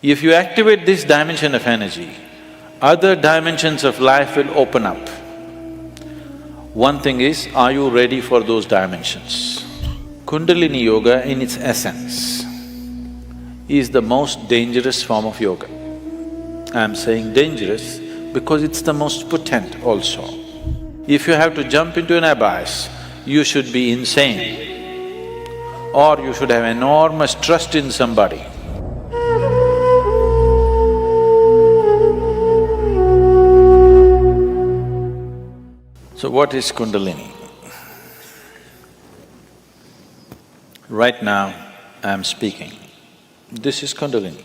If you activate this dimension of energy, other dimensions of life will open up. One thing is, are you ready for those dimensions? Kundalini Yoga in its essence is the most dangerous form of yoga. I'm saying dangerous because it's the most potent also. If you have to jump into an abyss, you should be insane or you should have enormous trust in somebody. So what is Kundalini? Right now, I'm speaking. This is Kundalini.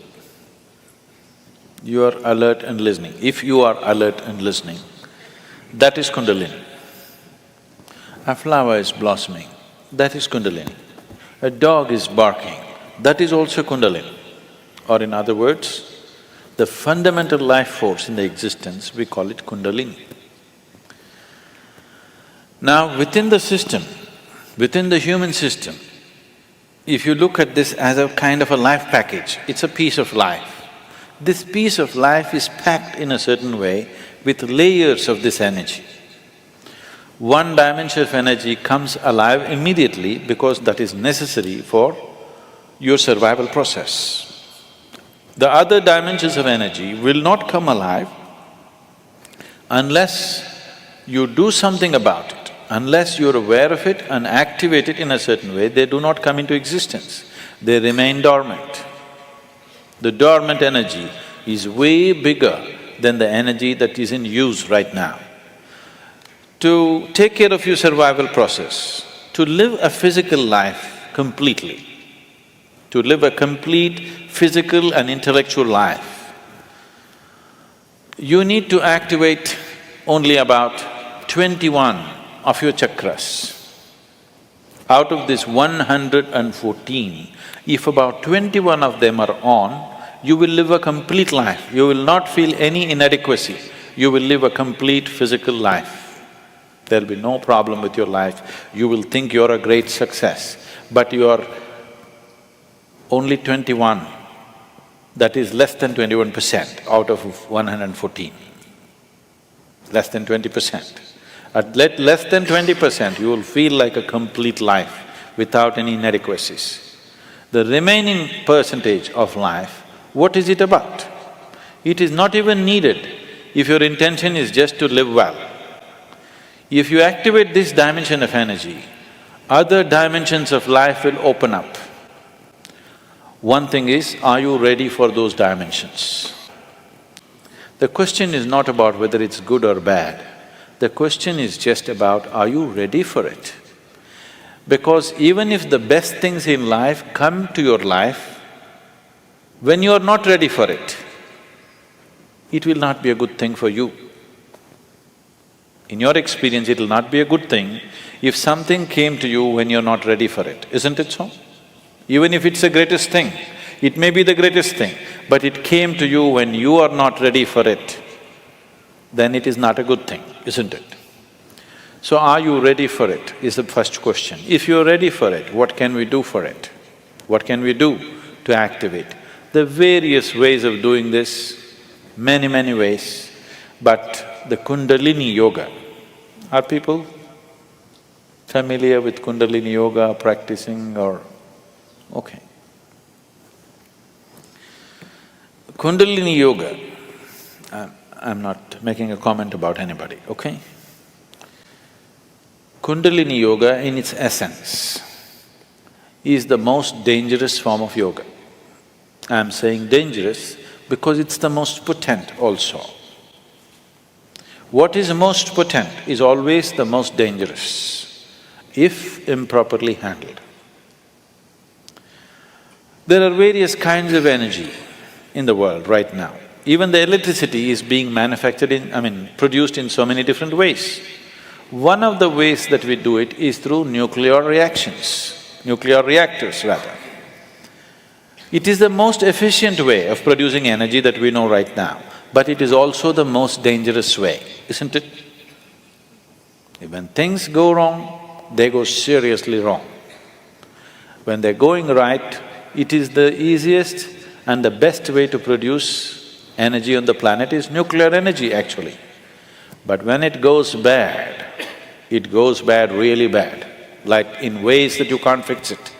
You are alert and listening. If you are alert and listening, that is Kundalini. A flower is blossoming, that is Kundalini. A dog is barking, that is also Kundalini. Or in other words, the fundamental life force in the existence, we call it Kundalini. Now, within the system, within the human system, if you look at this as a kind of a life package, it's a piece of life. This piece of life is packed in a certain way with layers of this energy. One dimension of energy comes alive immediately because that is necessary for your survival process. The other dimensions of energy will not come alive unless you do something about it. Unless you're aware of it and activate it in a certain way, they do not come into existence, they remain dormant. The dormant energy is way bigger than the energy that is in use right now. To take care of your survival process, to live a physical life completely, to live a complete physical and intellectual life, you need to activate only about 21 of your chakras. Out of this 114, if about 21 of them are on, you will live a complete life. You will not feel any inadequacy. You will live a complete physical life. There'll be no problem with your life. You will think you're a great success, but you are only 21. That is less than 21% out of 114. Less than 20%. At less than 20%, you will feel like a complete life without any inadequacies. The remaining percentage of life, what is it about? It is not even needed if your intention is just to live well. If you activate this dimension of energy, other dimensions of life will open up. One thing is, are you ready for those dimensions? The question is not about whether it's good or bad. The question is just about, are you ready for it? Because even if the best things in life come to your life, when you are not ready for it, it will not be a good thing for you. In your experience, it will not be a good thing if something came to you when you're not ready for it, isn't it so? Even if it's the greatest thing, it may be the greatest thing, but it came to you when you are not ready for it, then it is not a good thing, isn't it? So are you ready for it is the first question. If you're ready for it, what can we do for it? What can we do to activate? There are various ways of doing this, many ways, but the Kundalini Yoga, are people familiar with Kundalini Yoga, practicing or… okay. Kundalini Yoga, I'm not making a comment about anybody, okay? Kundalini Yoga in its essence is the most dangerous form of yoga. I'm saying dangerous because it's the most potent also. What is most potent is always the most dangerous, if improperly handled. There are various kinds of energy in the world right now. Even the electricity is being manufactured produced in so many different ways. One of the ways that we do it is through nuclear reactions, nuclear reactors rather. It is the most efficient way of producing energy that we know right now, but it is also the most dangerous way, isn't it? When things go wrong, they go seriously wrong. When they're going right, it is the easiest And the best way to produce energy on the planet is nuclear energy, actually. But when it goes bad really bad, like in ways that you can't fix it.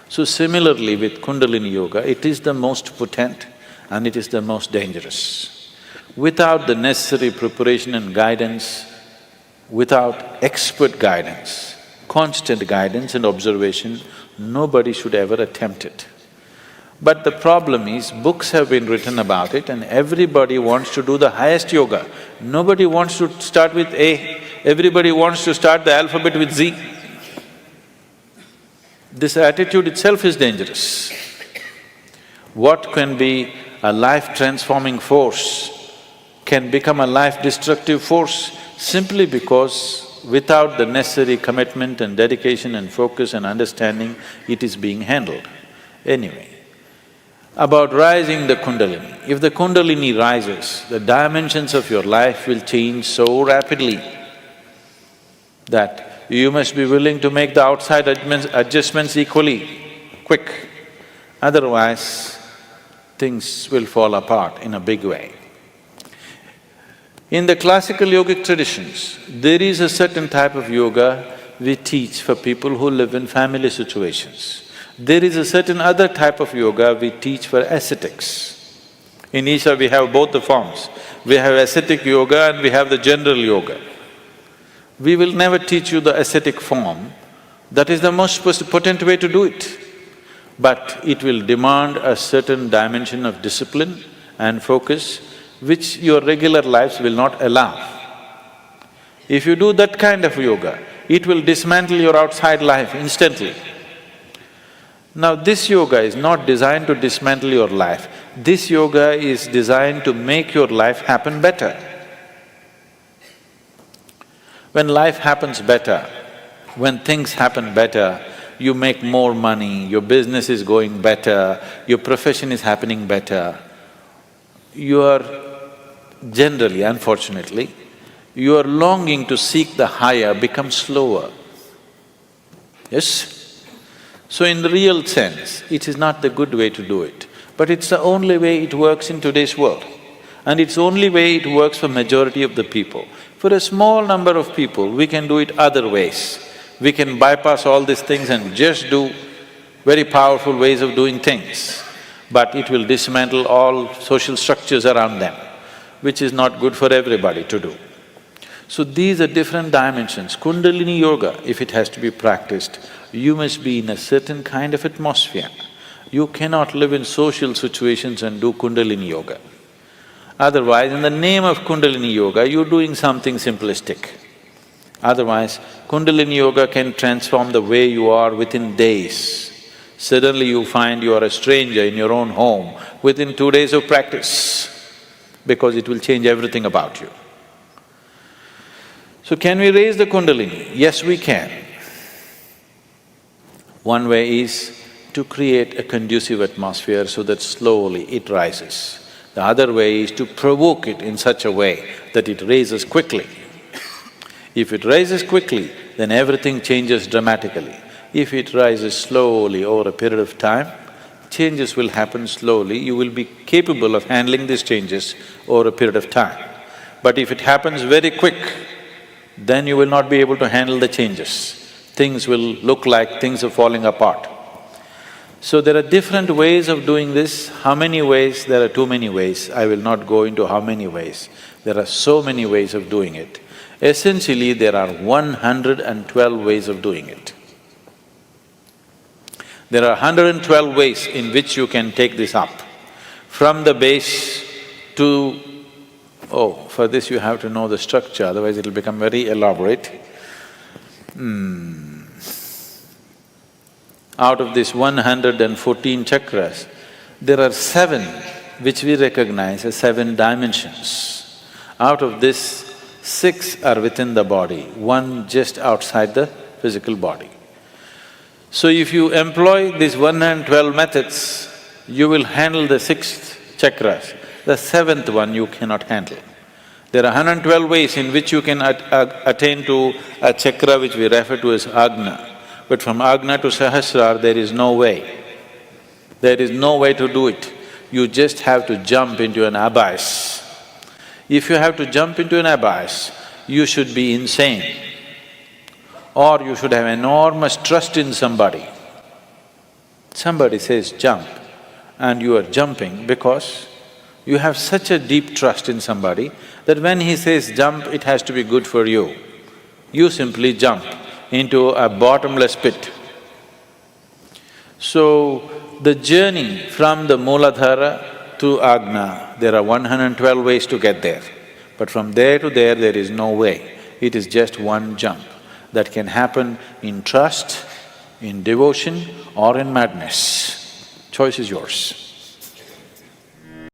So similarly with Kundalini Yoga, it is the most potent and it is the most dangerous. Without the necessary preparation and guidance, without expert guidance, constant guidance and observation, nobody should ever attempt it. But the problem is, books have been written about it and everybody wants to do the highest yoga. Nobody wants to start with A, everybody wants to start the alphabet with Z. This attitude itself is dangerous. What can be a life-transforming force can become a life-destructive force simply because without the necessary commitment and dedication and focus and understanding, it is being handled. Anyway, about rising the Kundalini. If the Kundalini rises, the dimensions of your life will change so rapidly that you must be willing to make the outside adjustments equally quick. Otherwise, things will fall apart in a big way. In the classical yogic traditions, there is a certain type of yoga we teach for people who live in family situations. There is a certain other type of yoga we teach for ascetics. In Isha we have both the forms. We have ascetic yoga and we have the general yoga. We will never teach you the ascetic form, that is the most potent way to do it. But it will demand a certain dimension of discipline and focus which your regular lives will not allow. If you do that kind of yoga, it will dismantle your outside life instantly. Now this yoga is not designed to dismantle your life, this yoga is designed to make your life happen better. When life happens better, when things happen better, you make more money, your business is going better, your profession is happening better, your generally, unfortunately, your longing to seek the higher becomes slower. Yes? So in the real sense, it is not the good way to do it, but it's the only way it works in today's world. And it's the only way it works for majority of the people. For a small number of people, we can do it other ways. We can bypass all these things and just do very powerful ways of doing things, but it will dismantle all social structures around them, which is not good for everybody to do. So these are different dimensions. Kundalini Yoga, if it has to be practiced, you must be in a certain kind of atmosphere. You cannot live in social situations and do Kundalini Yoga. Otherwise, in the name of Kundalini Yoga, you're doing something simplistic. Otherwise, Kundalini Yoga can transform the way you are within days. Suddenly you find you are a stranger in your own home within 2 days of practice, because it will change everything about you. So can we raise the Kundalini? Yes, we can. One way is to create a conducive atmosphere so that slowly it rises. The other way is to provoke it in such a way that it raises quickly. If it rises quickly, then everything changes dramatically. If it rises slowly over a period of time, changes will happen slowly, you will be capable of handling these changes over a period of time. But if it happens very quick, then you will not be able to handle the changes. Things will look like things are falling apart. So there are different ways of doing this. How many ways? There are too many ways. I will not go into how many ways. There are so many ways of doing it. Essentially, there are 112 ways of doing it. There are 112 ways in which you can take this up. From the base to… for this you have to know the structure, otherwise it'll become very elaborate. Out of these 114 chakras, there are 7 which we recognize as 7 dimensions. Out of this, 6 are within the body, 1 just outside the physical body. So if you employ these 112 methods, you will handle the 6th chakras. The 7th one you cannot handle. There are 112 ways in which you can attain to a chakra which we refer to as Agna. But from Agna to Sahasrara, there is no way. There is no way to do it. you just have to jump into an abyss. If you have to jump into an abyss, you should be insane, or you should have enormous trust in somebody. Somebody says jump, and you are jumping because you have such a deep trust in somebody that when he says jump, it has to be good for you. You simply jump into a bottomless pit. So, the journey from the Mooladhara to Ajna, there are 112 ways to get there. But from there to there is no way. It is just one jump that can happen in trust, in devotion or in madness. Choice is yours.